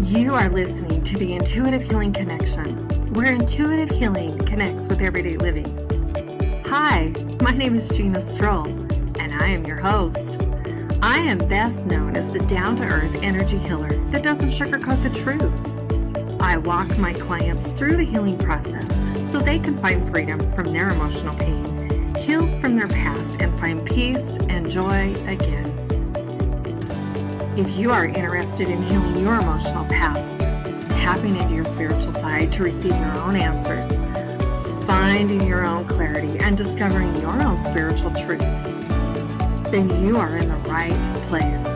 You are listening to the Intuitive Healing Connection, where intuitive healing connects with everyday living. Hi, my name is Gina Strole, and I am your host. I am best known as the down-to-earth energy healer that doesn't sugarcoat the truth. I walk my clients through the healing process so they can find freedom from their emotional pain, heal from their past, and find peace and joy again. If you are interested in healing your emotional past, tapping into your spiritual side to receive your own answers, finding your own clarity, and discovering your own spiritual truths, then you are in the right place.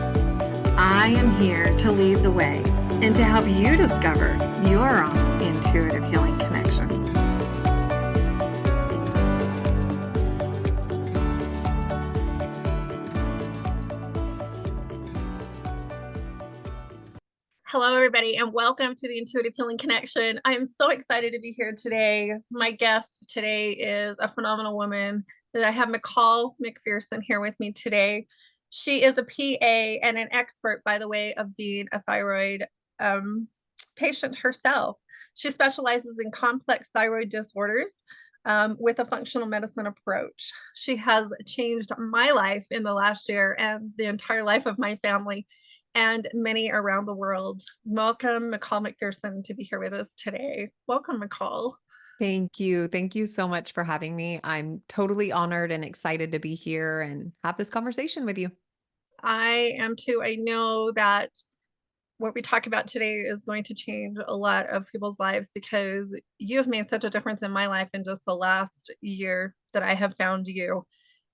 I am here to lead the way and to help you discover your own intuitive healing connection. Hello, everybody, and welcome to the Intuitive Healing Connection. I am so excited to be here today. My guest today is a phenomenal woman. I have McCall McPherson here with me today. She is a PA and an expert, by the way, of being a thyroid patient herself. She specializes in complex thyroid disorders with a functional medicine approach. She has changed my life in the last year and the entire life of my family and many around the world. Welcome, McCall McPherson, to be here with us today. Welcome, McCall. Thank you. Thank you so much for having me. I'm totally honored and excited to be here and have this conversation with you. I am too. I know that what we talk about today is going to change a lot of people's lives because you have made such a difference in my life in just the last year that I have found you.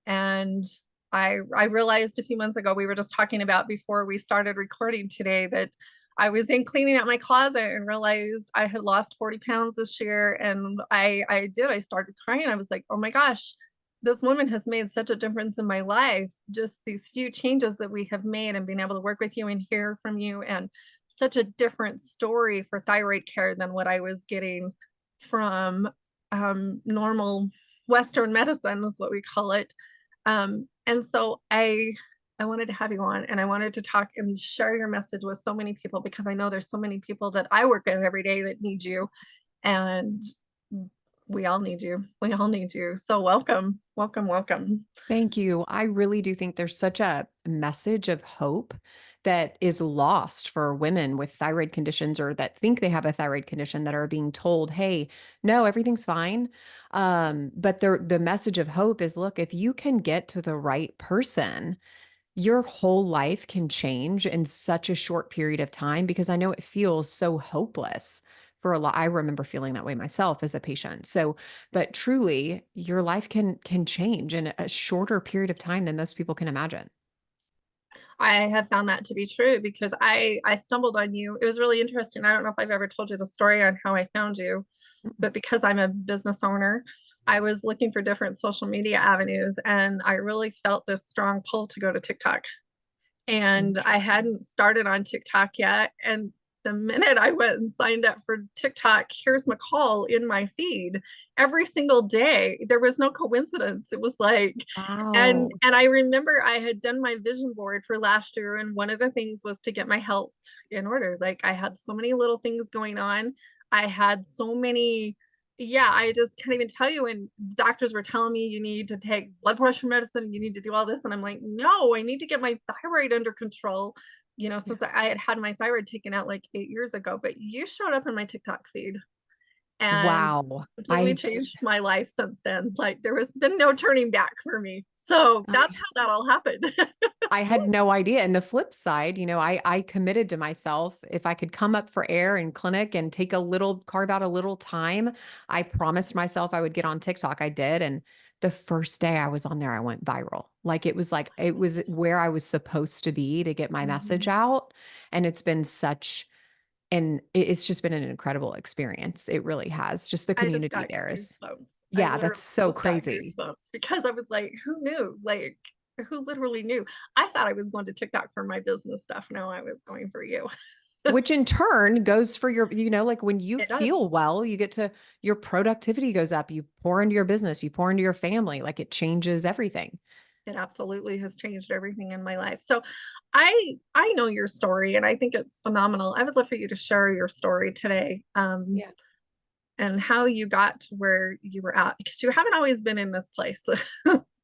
And I realized a few months ago, we were just talking about before we started recording today, that I was in cleaning out my closet and realized I had lost 40 pounds this year. And I started crying. I was like, oh my gosh, this woman has made such a difference in my life. Just these few changes that we have made and being able to work with you and hear from you, and such a different story for thyroid care than what I was getting from normal Western medicine is what we call it. And so I wanted to have you on, and I wanted to talk and share your message with so many people, because I know there's so many people that I work with every day that need you, and we all need you. We all need you. So welcome, welcome, welcome. Thank you. I really do think there's such a message of hope that is lost for women with thyroid conditions or that think they have a thyroid condition, that are being told, hey, no, everything's fine. But the message of hope is, look, if you can get to the right person, your whole life can change in such a short period of time, because I know it feels so hopeless for a lot. I remember feeling that way myself as a patient. So, but truly your life can change in a shorter period of time than most people can imagine. I have found that to be true because I stumbled on you. It was really interesting. I don't know if I've ever told you the story on how I found you, but because I'm a business owner, I was looking for different social media avenues, and I really felt this strong pull to go to TikTok. And I Interesting. hadn't started on TikTok yet. And the minute I went and signed up for TikTok, here's McCall in my feed every single day. There was no coincidence. It was like, and Wow. and I remember I had done my vision board for last year, and one of the things was to get my health in order. Like, I had so many little things going on. I had so many, yeah, I just can't even tell you. And doctors were telling me you need to take blood pressure medicine, you need to do all this. And I'm like, no, I need to get my thyroid under control, Yeah. since I had my thyroid taken out like 8 years ago. But you showed up in my TikTok feed and Wow. completely changed my life since then. Like, there has been no turning back for me. So I that's how that all happened. I had no idea. And the flip side, I committed to myself, if I could come up for air in clinic and carve out a little time, I promised myself I would get on TikTok. I did. And the first day I was on there, I went viral. It was where I was supposed to be to get my message Mhm. out. And it's just been an incredible experience. It really has. Just the I just community got there is, goosebumps. I yeah, literally that's so just got crazy. goosebumps because I was like, who knew? Like, who literally knew? I thought I was going to TikTok for my business stuff. No, I was going for you. Which in turn goes for like when you It does. feel well, your productivity goes up, you pour into your business, you pour into your family, like it changes everything. It absolutely has changed everything in my life. So I know your story and I think it's phenomenal. I would love for you to share your story today, Yeah. and how you got to where you were at because you haven't always been in this place.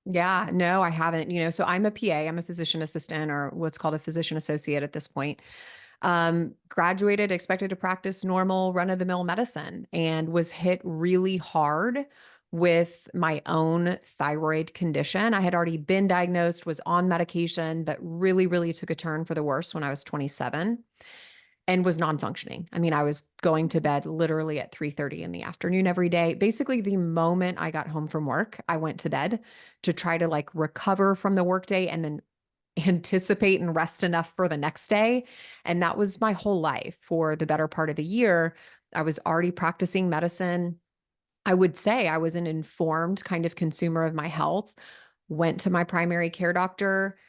Yeah, no, I haven't. So I'm a PA, I'm a physician assistant or what's called a physician associate at this point. Graduated, expected to practice normal run of the mill medicine and was hit really hard with my own thyroid condition. I had already been diagnosed, was on medication, but really, really took a turn for the worse when I was 27 and was non-functioning. I mean, I was going to bed literally at 3:30 in the afternoon every day. Basically, the moment I got home from work, I went to bed to try to like recover from the workday and then anticipate and rest enough for the next day. And that was my whole life for the better part of the year. I was already practicing medicine. I would say I was an informed kind of consumer of my health, went to my primary care doctor,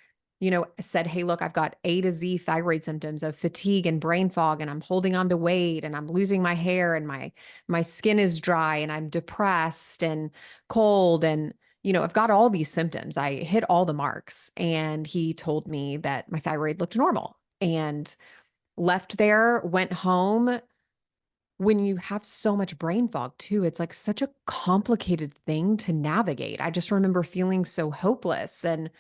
said, "Hey, look, I've got A to Z thyroid symptoms of fatigue and brain fog, and I'm holding on to weight, and I'm losing my hair, and my skin is dry, and I'm depressed and cold, and I've got all these symptoms. I hit all the marks." And he told me that my thyroid looked normal and left there, went home. When you have so much brain fog too, it's like such a complicated thing to navigate. I just remember feeling so hopeless and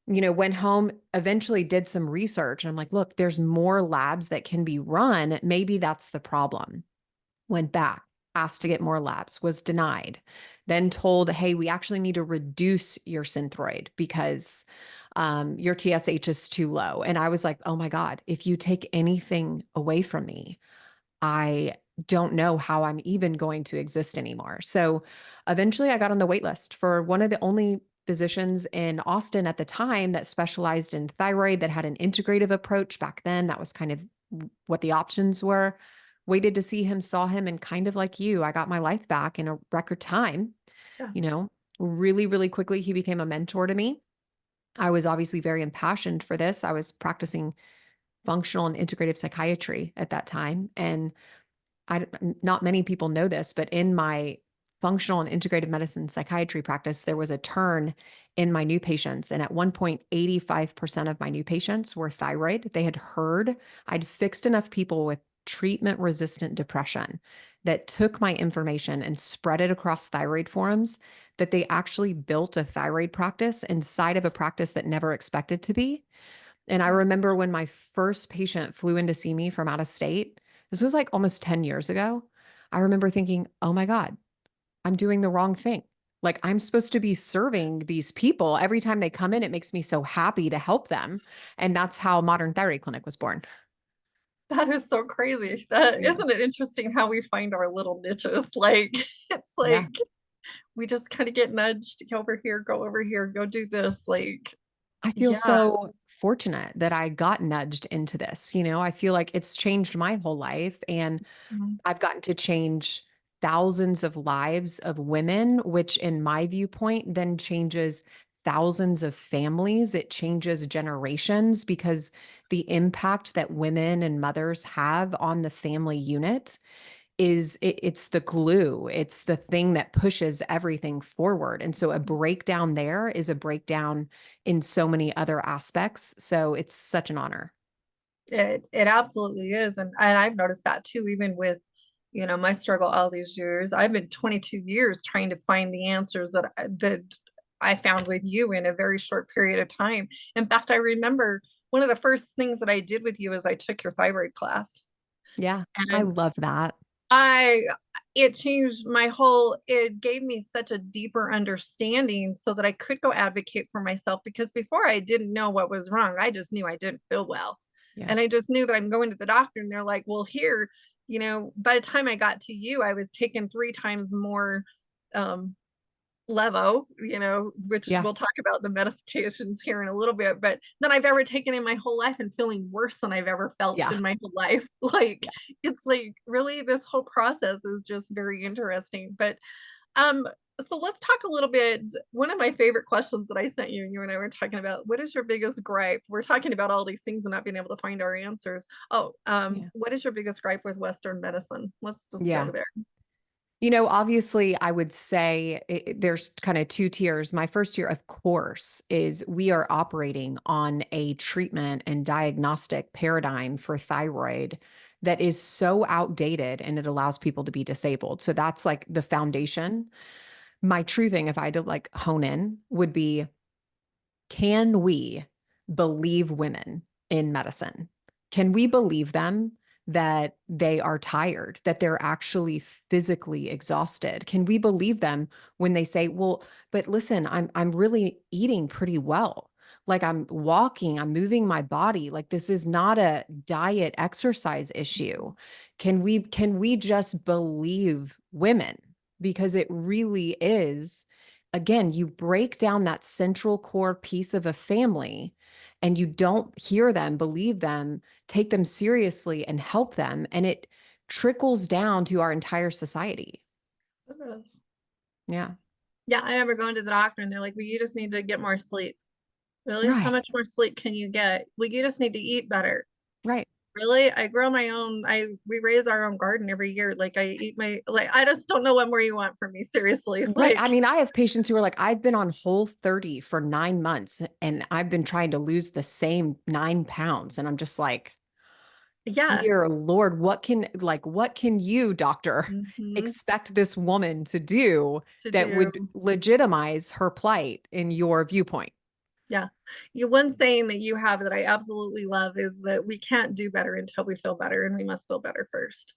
went home, eventually did some research. And I'm like, look, there's more labs that can be run. Maybe that's the problem. Went back, asked to get more labs, was denied. Then told, hey, we actually need to reduce your synthroid because your TSH is too low. And I was like, oh my God, if you take anything away from me, I don't know how I'm even going to exist anymore. So eventually I got on the wait list for one of the only physicians in Austin at the time that specialized in thyroid that had an integrative approach back then. That was kind of what the options were. Waited to see him, saw him, and kind of like you, I got my life back in a record time, Yeah. you know, really, really quickly. He became a mentor to me. I was obviously very impassioned for this. I was practicing functional and integrative psychiatry at that time. And not many people know this, but in my functional and integrative medicine psychiatry practice, there was a turn in my new patients. And at one point, 85% of my new patients were thyroid. They had heard I'd fixed enough people with treatment resistant depression that took my information and spread it across thyroid forums that they actually built a thyroid practice inside of a practice that never expected to be. And I Wow. remember when my first patient flew in to see me from out of state, this was like almost 10 years ago. I remember thinking, oh my God, I'm doing the wrong thing. Like I'm supposed to be serving these people. Every time they come in, it makes me so happy to help them. And that's how Modern Thyroid Clinic was born. That is so crazy. That Yeah. isn't it interesting how we find our little niches? Like it's Yeah. like we just kind of get nudged, go over here, go do this. Like, I feel yeah. so fortunate that I got nudged into this. I feel like it's changed my whole life. And Mhm. I've gotten to change thousands of lives of women, which in my viewpoint then changes thousands of families. It changes generations because the impact that women and mothers have on the family unit it's the glue. It's the thing that pushes everything forward. And so a breakdown there is a breakdown in so many other aspects. So it's such an honor. It absolutely is. And I've noticed that too, even with, my struggle all these years. I've been 22 years trying to find the answers that I found with you in a very short period of time. In fact, I remember one of the first things that I did with you is I took your thyroid class. Yeah. I And love that. I it changed my whole it gave me such a deeper understanding so that I could go advocate for myself because before I didn't know what was wrong. I just knew I didn't feel well. Yeah. And I just knew that I'm going to the doctor and they're like, "Well, here, by the time I got to you, I was taking 3 times more um levo, which Yeah. we'll talk about the medications here in a little bit, but than I've ever taken in my whole life and feeling worse than I've ever felt Yeah. in my whole life. Like Yeah. it's like really this whole process is just very interesting. But um so let's talk a little bit. One of my favorite questions that I sent you, and you and I were talking about, what is your biggest gripe? We're talking about all these things and not being able to find our answers. Oh, Yeah. what is your biggest gripe with Western medicine? Let's just go Yeah. there. Obviously, I would say there's kind of two tiers. My first tier, of course, is we are operating on a treatment and diagnostic paradigm for thyroid that is so outdated and it allows people to be disabled. So that's like the foundation. My true thing, if I had to like hone in, would be, can we believe women in medicine? Can we believe them that they are tired, that they're actually physically exhausted? Can we believe them when they say, "Well, but listen, I'm really eating pretty well. Like I'm walking, I'm moving my body. Like this is not a diet exercise issue." Can we just believe women? Because it really is, again, you break down that central core piece of a family and you don't hear them, believe them, take them seriously and help them. And it trickles down to our entire society. Yeah. Yeah, I remember going to the doctor and they're like, well, you just need to get more sleep. Really? How Right. much more sleep can you get? Well, you just need to eat better. Right. Really? I grow my own, we raise our own garden every year. Like I eat my, like, I just don't know what more you want from me, seriously. Right. Like, I mean, I have patients who are like, I've been on Whole 30 for 9 months and I've been trying to lose the same 9 pounds. And I'm just like, yeah. dear Lord, what can you, doctor, Hmm. expect this woman to do To that do. would legitimize her plight in your viewpoint? Yeah. You one saying that you have that I absolutely love is that we can't do better until we feel better and we must feel better first.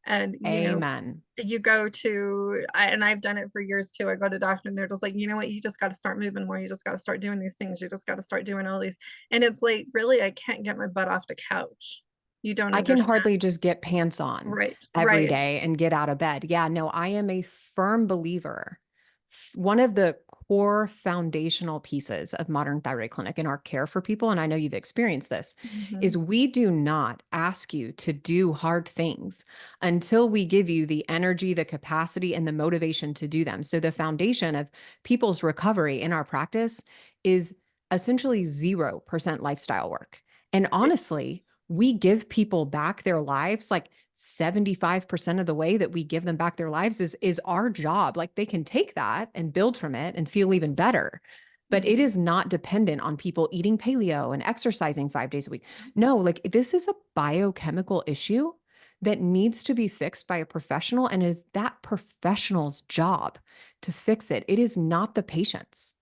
And Amen. you go to and I've done it for years too. I go to doctor and they're just like, you know what, you just got to start moving more. You just got to start doing these things. You just got to start doing all these. And it's like, really, I can't get my butt off the couch. You don't I can understand. hardly just get pants on Right. every Right. day and get out of bed. Yeah, no, I am a firm believer. One of the core foundational pieces of modern thyroid clinic in our care for people, and I know you've experienced this, Hmm. is we do not ask you to do hard things until we give you the energy, the capacity, and the motivation to do them. So the foundation of people's recovery in our practice is essentially 0% lifestyle work. And honestly, we give people back their lives like 75% of the way that we give them back their lives is our job. Like they can take that and build from it and feel even better. But it Hmm. is not dependent on people eating paleo and exercising 5 days a week. No, like this is a biochemical issue that needs to be fixed by a professional and is that professional's job to fix it. It is not the patient's.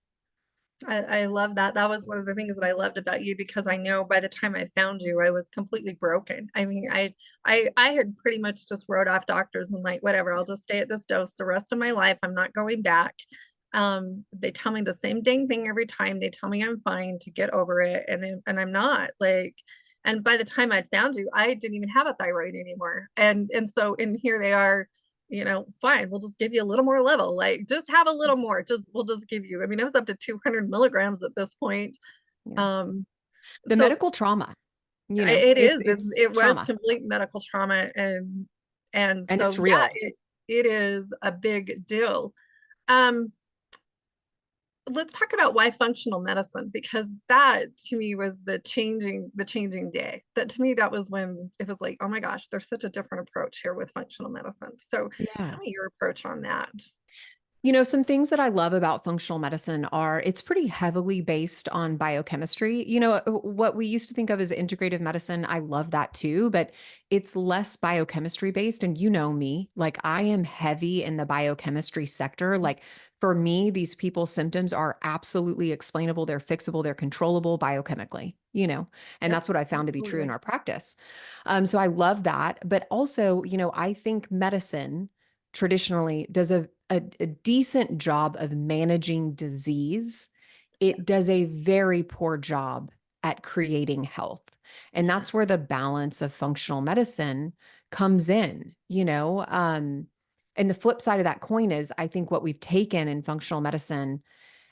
I love that. That was one of the things that I loved about you because I know by the time I found you, I was completely broken. I mean, I had pretty much just wrote off doctors and like, whatever, I'll just stay at this dose the rest of my life. I'm not going back. They tell me the same dang thing every time. They tell me I'm fine to get over it, and I'm not. Like, and by the time I'd found you, I didn't even have a thyroid anymore. And so in here they are, fine, we'll just give you a little more level, like just have a little more, just we'll just give you, I mean, it was up to 200 milligrams at this point. Yeah. um The so medical trauma, it it's is it, it's it was trauma complete medical trauma, and and so it's yeah, real. it is a big deal. um let's talk about why functional medicine, because that to me was the changing day. That to me, that was when it was like, oh my gosh, there's such a different approach here with functional medicine. So Yeah. tell me your approach on that. Some things that I love about functional medicine are it's pretty heavily based on biochemistry. What we used to think of as integrative medicine, I love that too, but it's less biochemistry based. And you know me, like I am heavy in the biochemistry sector. Like for me, these people's symptoms are absolutely explainable, they're fixable, they're controllable biochemically, and Yep, that's what I found to be true in absolutely. our practice. So I love that. But also, I think medicine traditionally does a decent job of managing disease. It does a very poor job at creating health. And that's where the balance of functional medicine comes in. And the flip side of that coin is I think what we've taken in functional medicine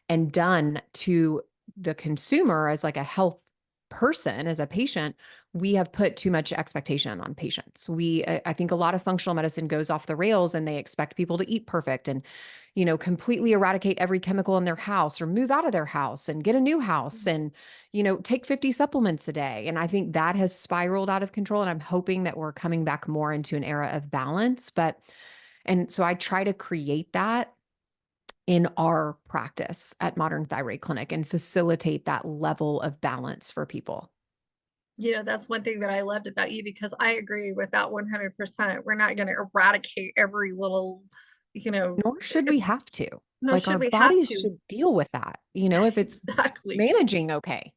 and done to the consumer as like a health person, as a patient, we have put too much expectation on patients. I think a lot of functional medicine goes off the rails and they expect people to eat perfect and completely eradicate every chemical in their house or move out of their house and get a new house and take 50 supplements a day. And I think that has spiraled out of control. And I'm hoping that we're coming back more into an era of balance. But And so I try to create that in our practice at Modern Thyroid Clinic and facilitate that level of balance for people. That's one thing that I loved about you because I agree with that 100%. We're not going to eradicate every little, you know, Nor should we have to. no, Like should our we have bodies to? should deal with that, if it's Exactly. managing okay.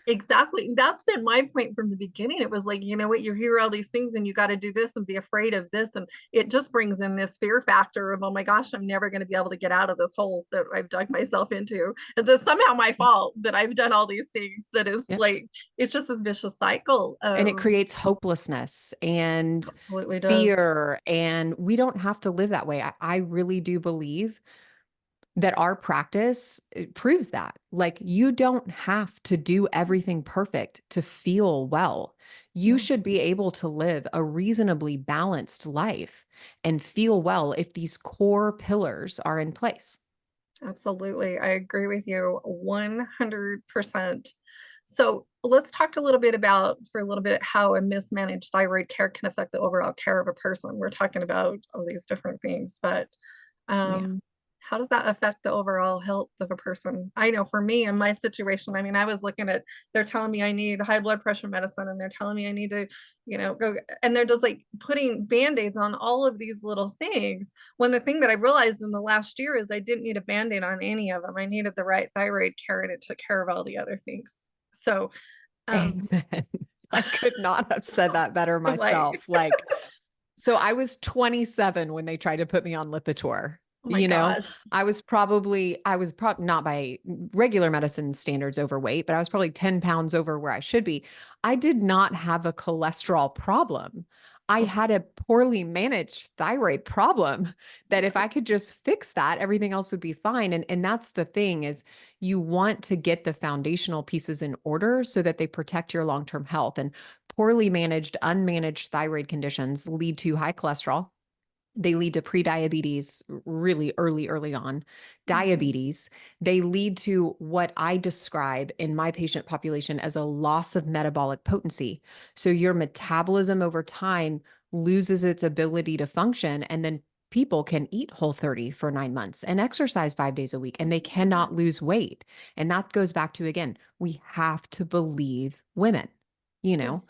Exactly. That's been my point from the beginning. It was like, you know what, you hear all these things and you got to do this and be afraid of this. And it just brings in this fear factor of, oh my gosh, I'm never going to be able to get out of this hole that I've dug myself into. And that's somehow my fault that I've done all these things. That is Yep. like, it's just this vicious cycle And it of creates hopelessness and absolutely does. fear. And we don't have to live that way. I really do believe that our practice proves that. Like, you don't have to do everything perfect to feel well. You No. should be able to live a reasonably balanced life and feel well if these core pillars are in place. Absolutely. I agree with you 100%. So let's talk a little bit about, for a little bit, how a mismanaged thyroid care can affect the overall care of a person. We're talking about all these different things, but Yeah. um, how does that affect the overall health of a person? I know for me in my situation, I mean, I was looking at, they're telling me I need high blood pressure medicine and they're telling me I need to, go, and they're just like putting band-aids on all of these little things when the thing that I realized in the last year is I didn't need a band-aid on any of them. I needed the right thyroid care and it took care of all the other things. So um Amen. I could not have said that better I'm like, myself. Like, so I was 27 when they tried to put me on Lipitor. oh my You know, gosh. I was probably not by regular medicine standards overweight, but I was probably 10 pounds over where I should be. I did not have a cholesterol problem. I Oh, had a poorly managed thyroid problem that if right. I could just fix that, everything else would be fine. And that's the thing is you want to get the foundational pieces in order so that they protect your long-term health. And poorly managed, unmanaged thyroid conditions lead to high cholesterol. They lead to prediabetes really early on, Mhm. diabetes. They lead to what I describe in my patient population as a loss of metabolic potency. So your metabolism over time loses its ability to function. And then people can eat Whole 30 for 9 months and exercise 5 days a week, and they cannot lose weight. And that goes back to, again, we have to believe women, you Yes. know?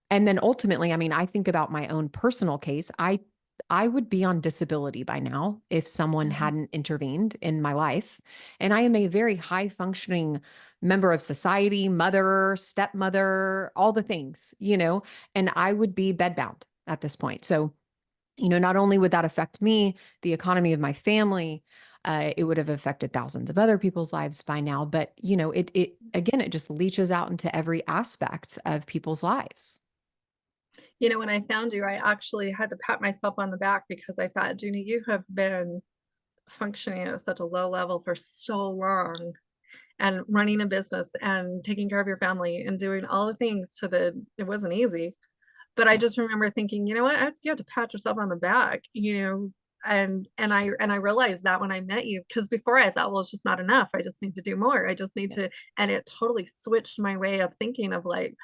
And then ultimately, I mean, I think about my own personal case. I would be on disability by now if someone Mhm. hadn't intervened in my life. And I am a very high functioning member of society, mother, stepmother, all the things, and I would be bedbound at this point. So, not only would that affect me, the economy of my family, it would have affected thousands of other people's lives by now. But it again, it just leaches out into every aspect of people's lives. When I found you, I actually had to pat myself on the back because I thought, Gina, you have been functioning at such a low level for so long and running a business and taking care of your family and doing all the things it wasn't easy. But I Yeah, just remember thinking, you know what, you have to pat yourself on the back, and I realized that when I met you, because before I thought, well, it's just not enough. I just need to do more. I just need yeah. to, and it totally switched my way of thinking of like,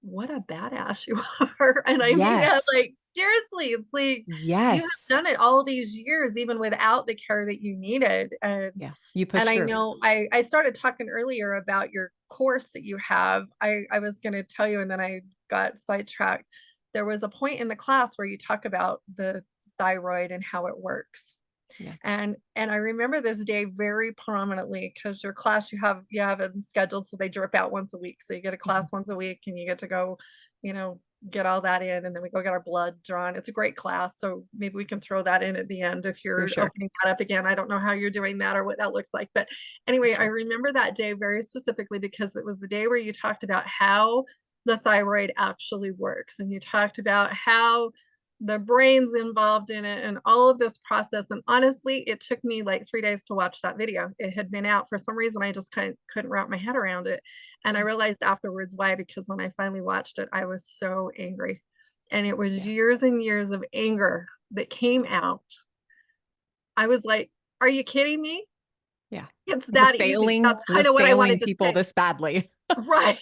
what a badass you are. And I mean that Yes. like seriously. It's like you have Yes. done it all these years, even without the care that you needed. And Yeah. You and push I through. know I started talking earlier about your course that you have. I was gonna tell you and then I got sidetracked. There was a point in the class where you talk about the thyroid and how it works. Yeah. And I remember this day very prominently because your class you have it scheduled so they drip out once a week. So you get a Mhm. class once a week and you get to go, you know, get all that in and then we go get our blood drawn. It's a great class. So maybe we can throw that in at the end if For you're sure. opening that up again. I don't know how you're doing that or what that looks like. But For anyway, I sure. remember that day very specifically because it was the day where you talked about how the thyroid actually works. And you talked about how the brain's involved in it and all of this process. And honestly, it took me like 3 days to watch that video. It had been out for some reason. I just couldn't wrap my head around it. And I Mm. realized afterwards why, because when I finally watched it, I was so angry. And it was Yeah. years and years of anger that came out. I was like, are you kidding me? Yeah. It's We're that easy. failing. That's We're kind of what I failing wanted to people say. this badly. Right.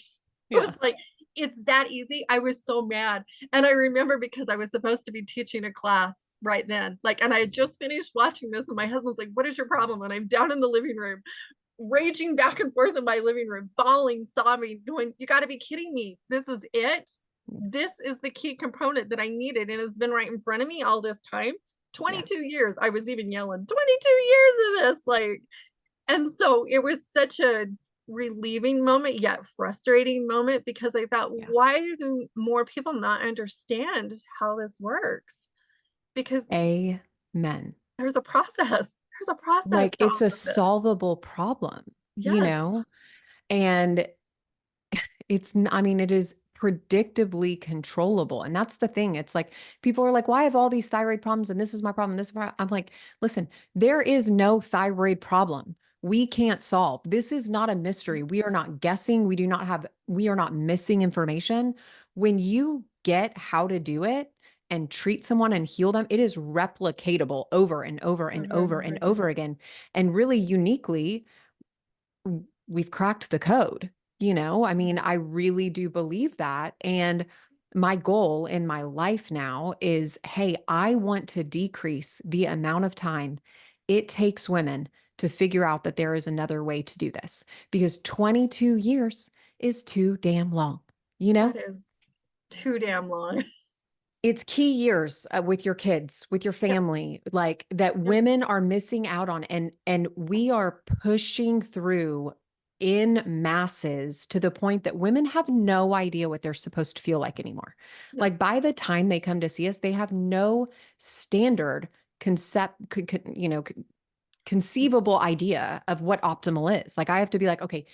It Yeah. was like, it's that easy. I was so mad. And I remember because I was supposed to be teaching a class right then. Like, and I had just finished watching this, and my husband's like, "What is your problem?" And I'm down in the living room, raging back and forth in my living room, bawling, sobbing, going, "You got to be kidding me. This is it. This is the key component that I needed, and it's been right in front of me all this time. Yeah. 22 years." I was even yelling, 22 years of this. Like, and so it was such a relieving moment, yet frustrating moment, because I thought, Yeah. why do more people not understand how this works? Because Amen. there's a process. There's a process Like to it's all a of this. solvable problem, you Yes. know? And I mean, it is predictably controllable. And that's the thing. It's like people are like, why have all these thyroid problems? And this is my problem. This is my, I'm like, listen, there is no thyroid problem we can't solve. This is not a mystery. We are not guessing. We are not missing information. When you get how to do it and treat someone and heal them, it is replicatable over and over and Over and over over and again. over again. And really uniquely, we've cracked the code. I mean, I really do believe that. And my goal in my life now is, hey, I want to decrease the amount of time it takes women to figure out that there is another way to do this because 22 years is too damn long, you know? That is too damn long. It's key years with your kids, with your Yep. family, like that Yep. women are missing out on, and we are pushing through in masses to the point that women have no idea what they're supposed to feel like anymore. Yep. Like by the time they come to see us, they have no standard concept, conceivable idea of what optimal is. Like I have to be like, okay,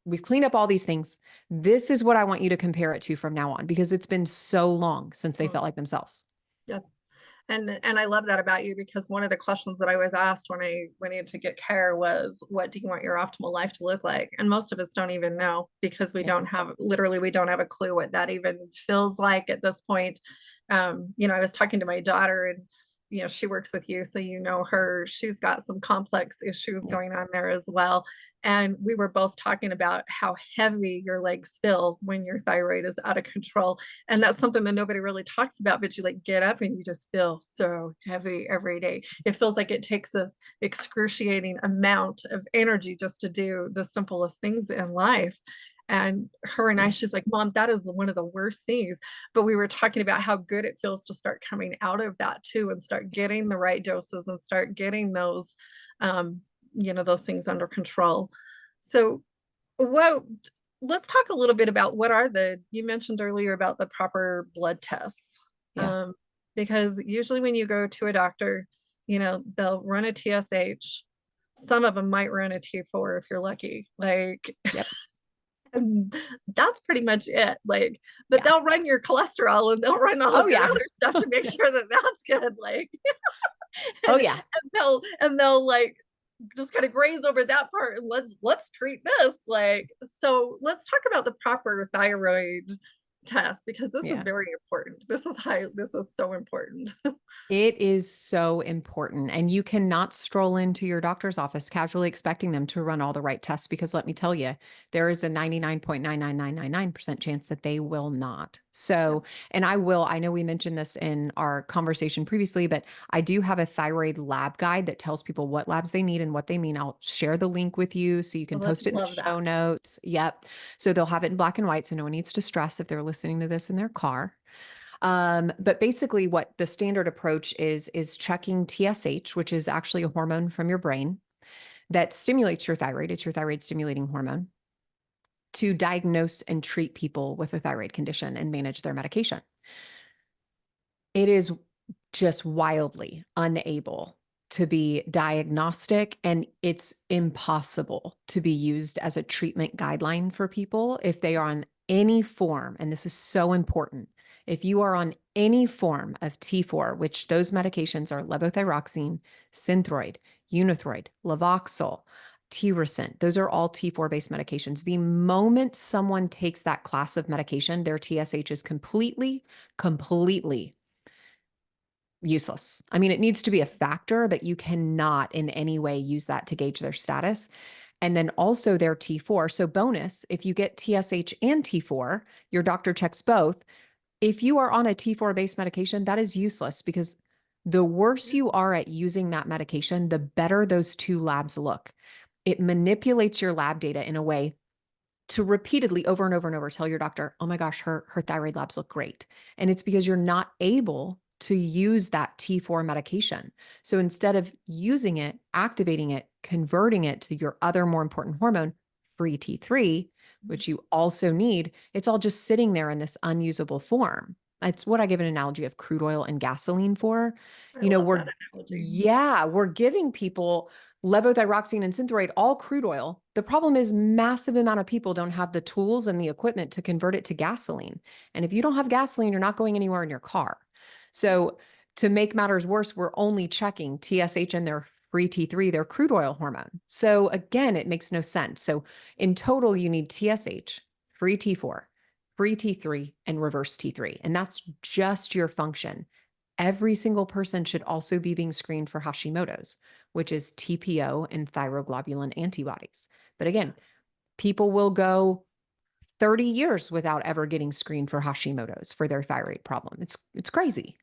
we've cleaned up all these things. This is what I want you to compare it to from now on because it's been so long since they felt Mm. like themselves. Yep. And I love that about you, because one of the questions that I was asked when I went in to get care was, what do you want your optimal life to look like? And most of us don't even know, because we Yeah. don't have, literally, we don't have a clue what that even feels like at this point. I was talking to my daughter, and she works with you, so her. She's got some complex issues Yeah. going on there as well. And we were both talking about how heavy your legs feel when your thyroid is out of control. And that's something that nobody really talks about, but you like get up and you just feel so heavy every day. It feels like it takes this excruciating amount of energy just to do the simplest things in life. And her and I, Yeah. she's like, Mom, that is one of the worst things. But we were talking about how good it feels to start coming out of that too, and start getting the right doses, and start getting um, those things under control. So, what let's talk a little bit about, you mentioned earlier about the proper blood tests. Yeah. Um, because usually when you go to a doctor, they'll run a TSH. Some of them might run a T4 if you're lucky. Like, Yep. and that's pretty much it. Like, but Yeah. they'll run your cholesterol, and they'll run all Oh of your yeah. other stuff to make Yeah. sure that that's good. Like, Oh and, yeah. they'll like just kind of graze over that part, and let's treat this. Like, so let's talk about the proper thyroid test, because this is Yeah. very important. This is so important. It is so important. And you cannot stroll into your doctor's office casually expecting them to run all the right tests because let me tell you, there is a 99.99999% chance that they will not. Yeah, So, and I know we mentioned this in our conversation previously, but I do have a thyroid lab guide that tells people what labs they need and what they mean. I'll share the link with you so you I can would post it in the love show that. notes. Yep. So they'll have it in black and white so no one needs to stress if they're listening to this in their car. But basically, what the standard approach is checking TSH, which is actually a hormone from your brain that stimulates your thyroid. It's your thyroid stimulating hormone to diagnose and treat people with a thyroid condition and manage their medication. It is just wildly unable to be diagnostic, and it's impossible to be used as a treatment guideline for people if they are on any form, and this is so important. If you are on any form of T4, which those medications are levothyroxine, Synthroid, Unithroid, Levoxel, Tirosint, those are all T4 based medications. The moment someone takes that class of medication, their TSH is completely useless. I mean, it needs to be a factor, but you cannot in any way use that to gauge their status. And then also their T4. So, bonus, if you get TSH and T4, your doctor checks both. If you are on a T4 based medication, that is useless because The worse Yeah. you are at using that medication, the better those two labs look. It manipulates your lab data in a way to repeatedly over and over and over tell your doctor, oh my gosh, her thyroid labs look great. And it's because you're not able to use that T4 medication. So instead of using it, activating it, converting it to your other more important hormone, free T3, which you also need, it's all just sitting there in this unusable form. It's what I give an analogy of crude oil and gasoline for. I You know, love we're, that analogy. yeah, we're giving people levothyroxine and synthroid, all crude oil. The problem is massive amount of people don't have the tools and the equipment to convert it to gasoline. And if you don't have gasoline, you're not going anywhere in your car. So to make matters worse, we're only checking TSH and their free T3, their crude oil hormone. So again, it makes no sense. So in total, you need TSH, free T4, free T3, and reverse T3. And that's just your function. Every single person should also be being screened for Hashimoto's, which is TPO and thyroglobulin antibodies. But again, people will go 30 years without ever getting screened for Hashimoto's for their thyroid problem. It's crazy.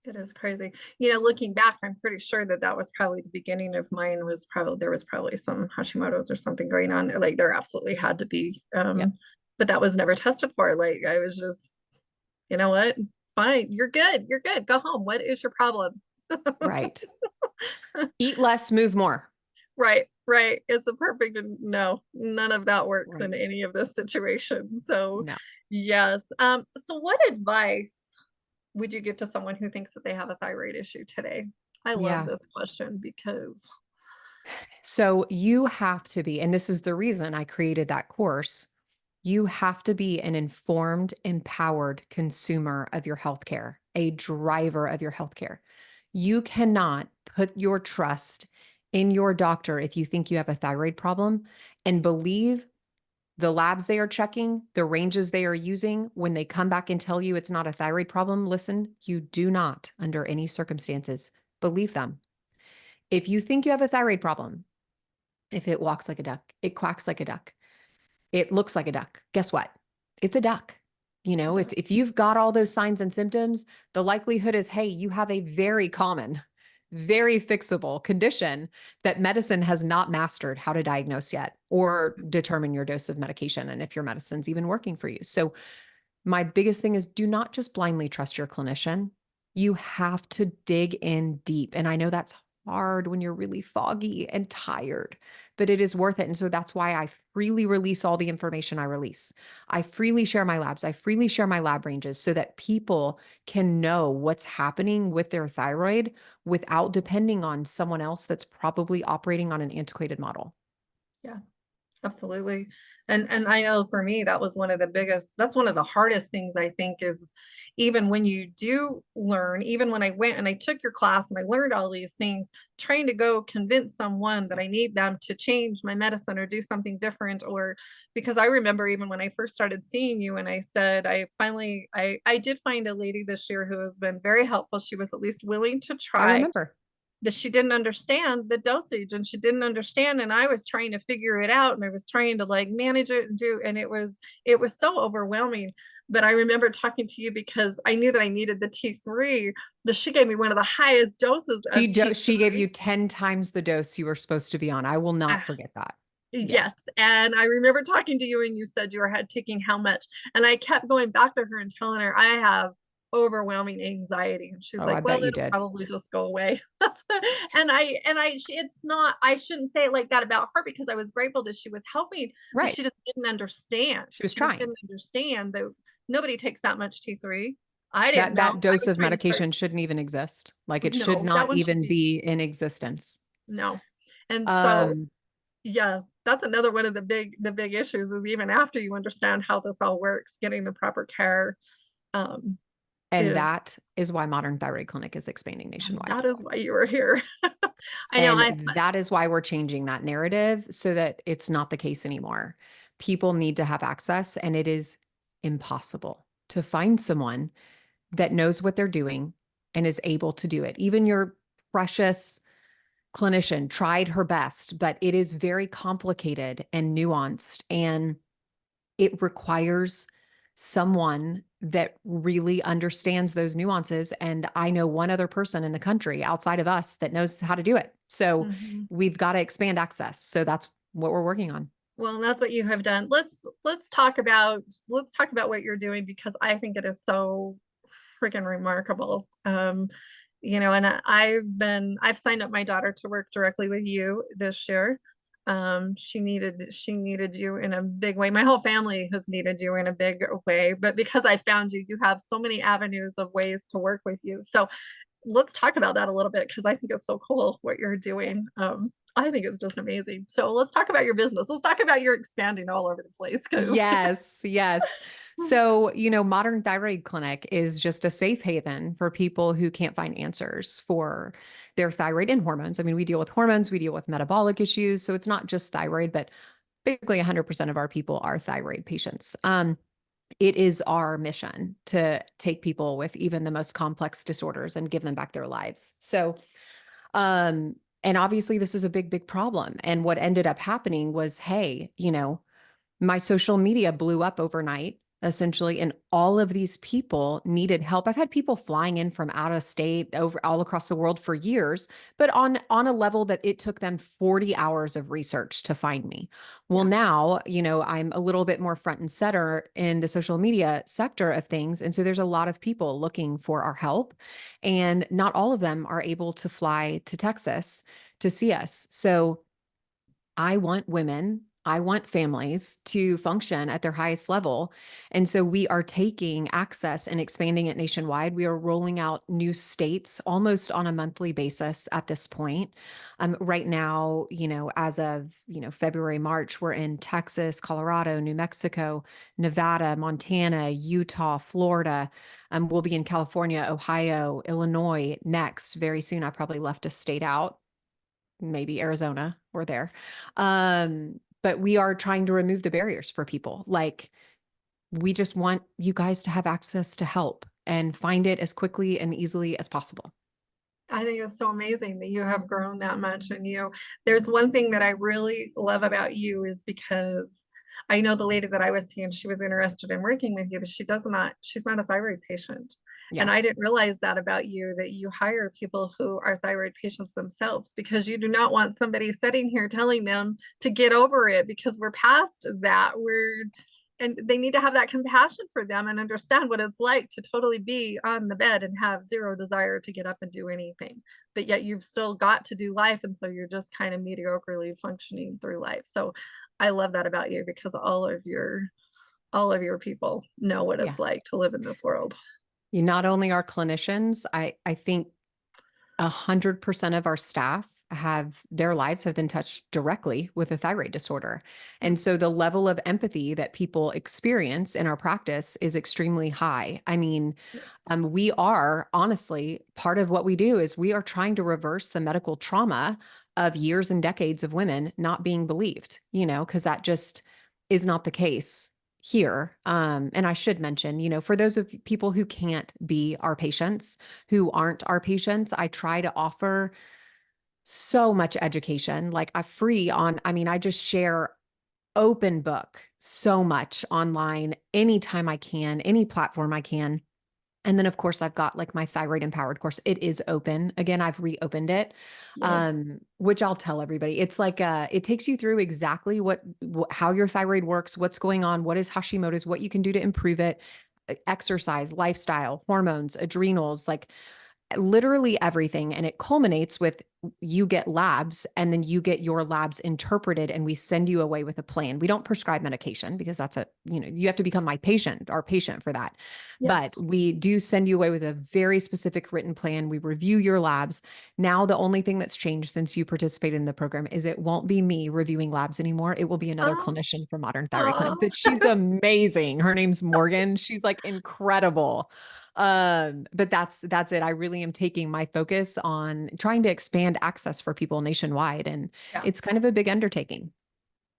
It is crazy. You know, looking back, I'm pretty sure that that was probably the beginning of mine. Was probably there was probably some Hashimoto's or something going on. Like there absolutely had to be. Yep. But that was never tested for. Like I was just, you know what? Fine, you're good. You're good. Go home. What is your problem? Right. Eat less, move more. Right, right. It's a perfect no, none of that works in Right. any of this situation. So No. yes. So what advice would you give to someone who thinks that they have a thyroid issue today? I love Yeah. this question because So you have to be, and this is the reason I created that course. You have to be an informed, empowered consumer of your healthcare, a driver of your healthcare. You cannot put your trust in your doctor if you think you have a thyroid problem and believe the labs they are checking, the ranges they are using, when they come back and tell you it's not a thyroid problem. Listen, you do not, under any circumstances, believe them. If you think you have a thyroid problem, if it walks like a duck, it quacks like a duck, it looks like a duck. Guess what? It's a duck. You know, yeah, if you've got all those signs and symptoms, the likelihood is, hey, you have a very common, very fixable condition that medicine has not mastered how to diagnose yet or determine your dose of medication and if your medicine's even working for you. So my biggest thing is do not just blindly trust your clinician. You have to dig in deep. And I know that's hard when you're really foggy and tired, but it is worth it. And so that's why I freely release all the information I release. I freely share my labs. I freely share my lab ranges so that people can know what's happening with their thyroid without depending on someone else that's probably operating on an antiquated model. yeah. Absolutely. And I know for me that was one of the biggest, that's one of the hardest things I think is even when you do learn, even when I went and I took your class and I learned all these things, trying to go convince someone that I need them to change my medicine or do something different, or because I remember even when I first started seeing you and I said I did find a lady this year who has been very helpful. She was at least willing to I try, remember. that she didn't understand the dosage and she didn't understand, and I was trying to figure it out and I was trying to like manage it and do, and it was so overwhelming. But I remember talking to you because I knew that I needed the T3, but she gave me one of the highest doses of She gave T3. you 10 times the dose you were supposed to be on. I will not forget that. Yeah. Yes. And I remember talking to you and you said you were had taking how much. And I kept going back to her and telling her I have overwhelming anxiety. And she's Oh, I like, well, bet you it'll did. probably just go away. It's not, I shouldn't say it like that about her because I was grateful that she was helping, but Right. she just didn't understand. She was She just trying. didn't understand that nobody takes that much T3. I didn't That know. that I dose was of trying to start. medication shouldn't even exist. Like it should No, that not one should even be be in existence. no. And so Um, yeah, that's another one of the big issues is even after you understand how this all works, getting the proper care um and is that is why Modern Thyroid Clinic is expanding and nationwide. that is why you were here. I know And I that is why we're changing that narrative so that it's not the case anymore. People need to have access, and it is impossible to find someone that knows what they're doing and is able to do it. Even your precious clinician tried her best, but it is very complicated and nuanced, and it requires someone that really understands those nuances. And I know one other person in the country outside of us that knows how to do it. So Mhm. we've got to expand access. So that's what we're working on. Well, that's what you have done. Let's talk about what you're doing because I think it is so freaking remarkable. And I've signed up my daughter to work directly with you this year. She needed you in a big way. My whole family has needed you in a big way, but because I found you, you have so many avenues of ways to work with you. So let's talk about that a little bit because I think it's so cool what you're doing. I think it's just amazing. So let's talk about your business. Let's talk about your expanding all over the place because Yes, yes. So, Modern Thyroid Clinic is just a safe haven for people who can't find answers for their thyroid and hormones. I mean, we deal with hormones, we deal with metabolic issues. So it's not just thyroid, but basically 100% of our people are thyroid patients. It is our mission to take people with even the most complex disorders and give them back their lives. Um, and obviously this is a big, big problem. And what ended up happening was, hey, my social media blew up overnight, essentially, and all of these people needed help. I've had people flying in from out of state over all across the world for years, but on a level that it took them 40 hours of research to find me. Well, yeah, now, I'm a little bit more front and center in the social media sector of things, and so there's a lot of people looking for our help, and not all of them are able to fly to Texas to see us. So I want women, I want families to function at their highest level. And so we are taking access and expanding it nationwide. We are rolling out new states almost on a monthly basis at this point. Right now, as of, February, March, we're in Texas, Colorado, New Mexico, Nevada, Montana, Utah, Florida. We'll be in California, Ohio, Illinois next. Very soon, I probably left a state out, maybe Arizona or there. But we are trying to remove the barriers for people. Like, we just want you guys to have access to help and find it as quickly and easily as possible. I think it's so amazing that you have grown that much. And there's one thing that I really love about you is because I know the lady that I was seeing, she was interested in working with you, but she's not a thyroid patient. And Yeah. I didn't realize that about you, that you hire people who are thyroid patients themselves because you do not want somebody sitting here telling them to get over it because we're past that. And they need to have that compassion for them and understand what it's like to totally be on the bed and have zero desire to get up and do anything, but yet you've still got to do life, and so you're just kind of mediocrely functioning through life. So I love that about you because all of your people know what Yeah. it's like to live in this world. You not only are clinicians, I think 100% of our staff have their lives have been touched directly with a thyroid disorder. Yep. And so the level of empathy that people experience in our practice is extremely high. I mean, we are honestly part of what we do is we are trying to reverse the medical trauma of years and decades of women not being believed, because that just is not the case here. And I should mention, for those of people who can't be our patients, who aren't our patients, I try to offer so much education, like I just share open book so much online anytime I can, any platform I can. And then of course I've got like my thyroid empowered course. It is open. Again, I've reopened it. Yep. Which I'll tell everybody. It's like it takes you through exactly how your thyroid works, what's going on, what is Hashimoto's, what you can do to improve it, exercise, lifestyle, hormones, adrenals, like literally everything. And it culminates with you get labs and then you get your labs interpreted and we send you away with a plan. We don't prescribe medication because you have to become our patient for that. Yes. But we do send you away with a very specific written plan. We review your labs. Now, the only thing that's changed since you participated in the program is it won't be me reviewing labs anymore. It will be another Oh, clinician from Modern Thyroid Clinic, oh, but she's amazing. Her name's Morgan. She's like incredible. But that's it. I really am taking my focus on trying to expand access for people nationwide, and yeah. it's kind of a big undertaking.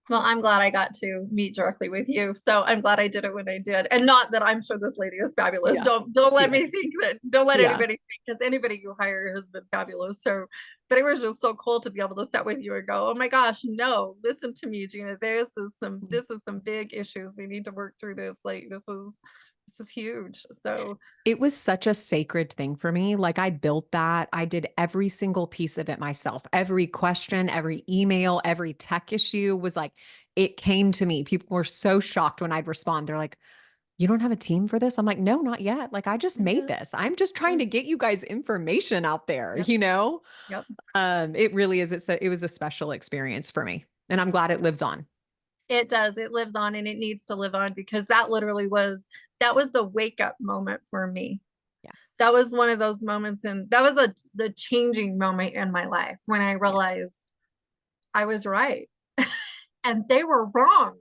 Well, I'm glad I got to meet directly with you. So I'm glad I did it when I did. And not that I'm sure this lady is fabulous. Yeah, Don't she let me is. think that don't let Yeah. anybody think because anybody you hire has been fabulous. So but it was just so cool to be able to sit with you and go, oh my gosh, no, listen to me, Gina. This is some big issues. We need to work through this. Like this is huge. So It was such a sacred thing for me. Like I built that. I did every single piece of it myself. Every question, every email, every tech issue was like, it came to me. People were so shocked when I'd respond. They're like, you don't have a team for this? I'm like, no, not yet. Like I just made yeah, this. I'm just trying yeah, to get you guys information out there, yep, you know? yep. It really is. It was a special experience for me. And I'm glad it lives on. It does. It lives on and it needs to live on because that literally was that was the wake up moment for me. Yeah. That was one of those moments and that was the changing moment in my life when I Yeah. realized I was right and they were wrong.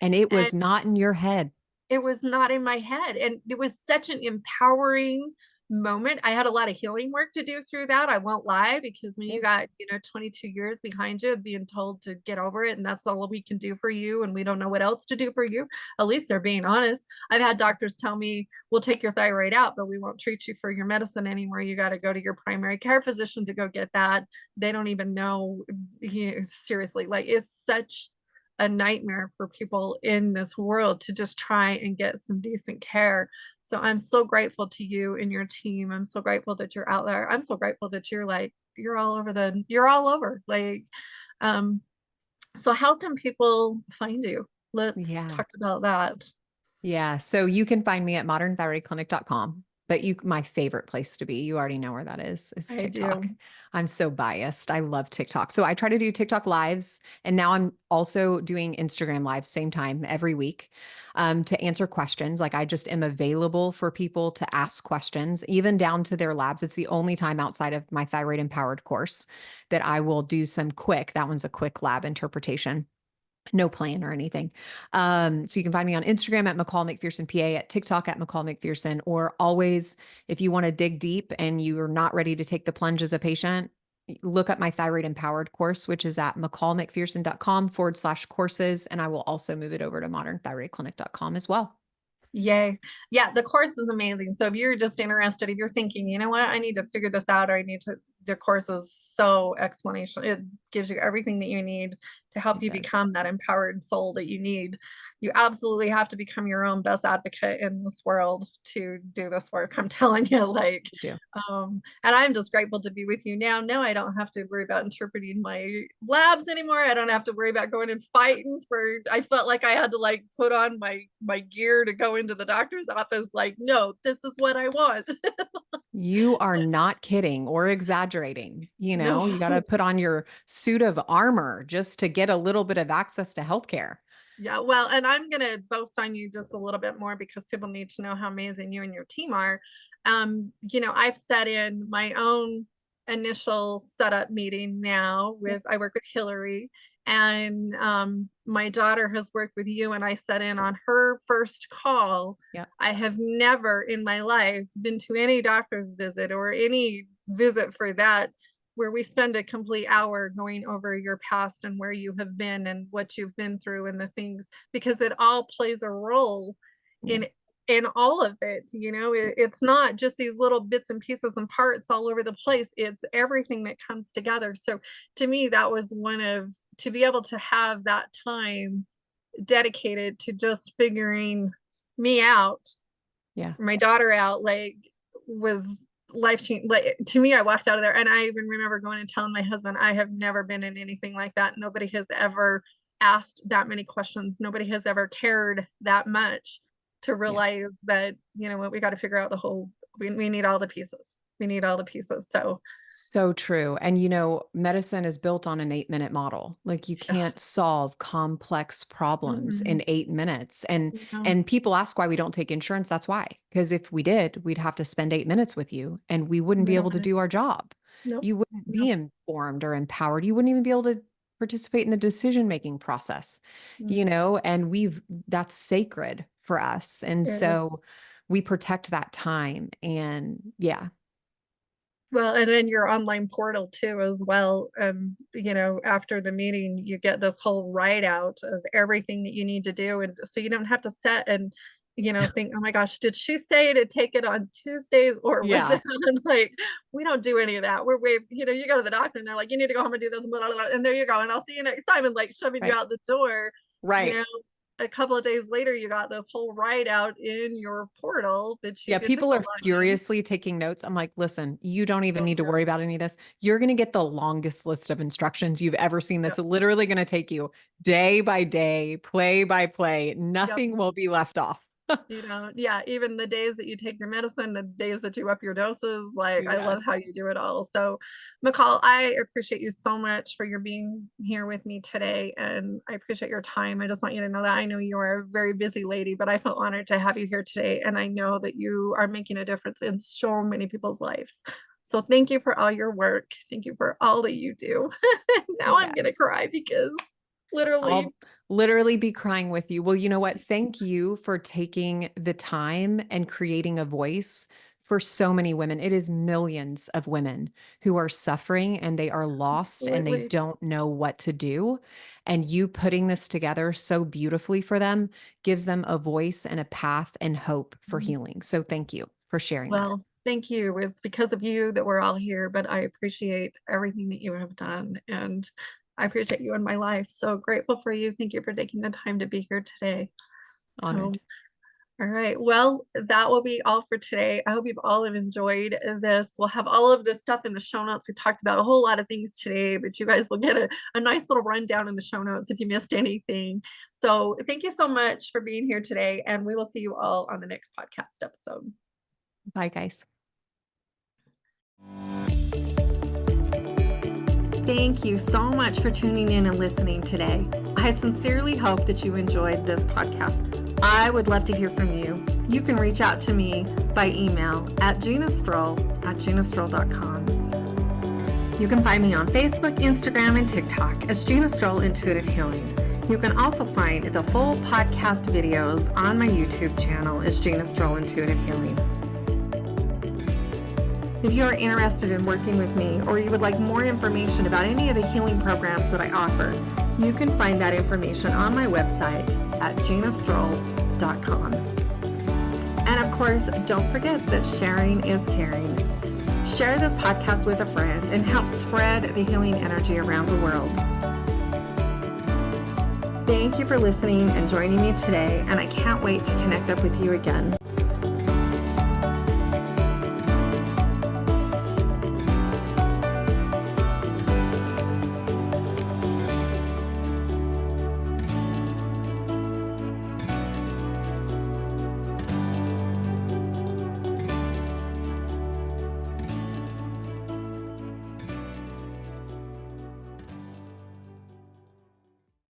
And it And was not in your head. it was not in my head. And it was such an empowering moment. I had a lot of healing work to do through that. I won't lie, because when Yeah. you got, 22 years behind you being told to get over it and that's all we can do for you and we don't know what else to do for you, at least they're being honest. I've had doctors tell me, we'll take your thyroid out, but we won't treat you for your medicine anymore. You got to go to your primary care physician to go get that. They don't even know, seriously, like it's such a nightmare for people in this world to just try and get some decent care. So I'm so grateful to you and your team. I'm so grateful that you're out there. I'm so grateful that you're all over. Like, um, so how can people find you? Let's Yeah. talk about that. Yeah. So you can find me at modernthyroidclinic.com. But my favorite place to be, you already know where that is I TikTok. do. I'm so biased. I love TikTok. So I try to do TikTok lives. And now I'm also doing Instagram lives, same time every week, to answer questions. Like I just am available for people to ask questions, even down to their labs. It's the only time outside of my Thyroid Empowered course that I will do some quick, that one's a quick lab interpretation, no plan or anything. So you can find me on Instagram at McCall McPherson PA, at TikTok at McCall McPherson, or always, if you want to dig deep and you are not ready to take the plunge as a patient, look up my Thyroid Empowered course, which is at mccallmcpherson.com/courses. And I will also move it over to modernthyroidclinic.com as well. Yay. Yeah, the course is amazing. So if you're just interested, if you're thinking, you know what, I need to figure this out, or I need to, the course is so explanation. It gives you everything that you need to help It you does. become that empowered soul that you need. You absolutely have to become your own best advocate in this world to do this work. I'm telling you, like, You do. and I'm just grateful to be with you now. No, I don't have to worry about interpreting my labs anymore. I don't have to worry about going and fighting for. I felt like I had to like put on my gear to go into the doctor's office. Like, no, this is what I want. You are not kidding or exaggerating. No. You got to put on your suit of armor just to get a little bit of access to healthcare. Yeah, well, and I'm gonna boast on you just a little bit more because people need to know how amazing you and your team are. I've set in my own initial setup meeting now Yeah. with I work with Hillary, and my daughter has worked with you, and I set in on her first call. Yeah. I have never in my life been to any doctor's visit or any visit for that where we spend a complete hour going over your past and where you have been and what you've been through and the things, because it all plays a role Yeah. in all of it. It's not just these little bits and pieces and parts all over the place. It's everything that comes together. So to me, that was one of, to be able to have that time dedicated to just figuring me out, Yeah. my daughter out, like, was life changing. Like, to me, I walked out of there and I even remember going and telling my husband, I have never been in anything like that. Nobody has ever asked that many questions. Nobody has ever cared that much to Yeah. realize that, what, we got to figure out we need all the pieces. We need all the pieces. So So true. And medicine is built on an 8-minute model. Like you yeah. can't solve complex problems in Mm-mm. 8 minutes. And No, and people ask why we don't take insurance. That's why. Because if we did, we'd have to spend 8 minutes with you and we wouldn't we be don't able to want to. do our job. Nope. You wouldn't No. be informed or empowered. You wouldn't even be able to participate in the decision-making process, Mm, and that's sacred for us. And it is. so we protect that time. And yeah, Well, and then your online portal too as well. After the meeting, you get this whole write out of everything that you need to do. And so you don't have to set and, think, oh my gosh, did she say to take it on Tuesdays or was Yeah, it on like, we don't do any of that. We're way, you go to the doctor and they're like, you need to go home and do this, blah, blah, blah, and there you go. And I'll see you next time and like shoving you right. out the door, you Right. know, a couple of days later, you got this whole write out in your portal that you Yeah, get to people go are log in. furiously taking notes. I'm like, "Listen, you don't even Don't need to care. worry about any of this. You're gonna get the longest list of instructions you've ever seen Yep. that's literally gonna take you day by day, play by play. Yep. Nothing will be left off." Yeah, even the days that you take your medicine, the days that you up your doses, like, I love how Yes, you do it all. So, McCall, I appreciate you so much for your being here with me today, and I appreciate your time. I just want you to know that I know you are a very busy lady, but I feel honored to have you here today, and I know that you are making a difference in so many people's lives. So thank you for all your work. Thank you for all that you do. Now I'm gonna yes. cry because literally. I'll literally be crying with you. Well, you know what? Thank you for taking the time and creating a voice for so many women. It is millions of women who are suffering and they are lost and they Absolutely. don't know what to do. And you putting this together so beautifully for them gives them a voice and a path and hope for healing. So thank you for sharing that. Well, thank you. It's because of you that we're all here, but I appreciate everything that you have done, and I appreciate you in my life. So grateful for you. Thank you for taking the time to be here today. So, Honored. all right. Well, that will be all for today. I hope you've all have enjoyed this. We'll have all of this stuff in the show notes. We talked about a whole lot of things today, but you guys will get a nice little rundown in the show notes if you missed anything. So thank you so much for being here today, and we will see you all on the next podcast episode. Bye, guys. Thank you so much for tuning in and listening today. I sincerely hope that you enjoyed this podcast. I would love to hear from you. You can reach out to me by email at ginastrole@ginastrole.com. You can find me on Facebook, Instagram, and TikTok as Gina Strole Intuitive Healing. You can also find the full podcast videos on my YouTube channel as Gina Strole Intuitive Healing. If you are interested in working with me or you would like more information about any of the healing programs that I offer, you can find that information on my website at ginastrole.com. And of course, don't forget that sharing is caring. Share this podcast with a friend and help spread the healing energy around the world. Thank you for listening and joining me today, and I can't wait to connect up with you again.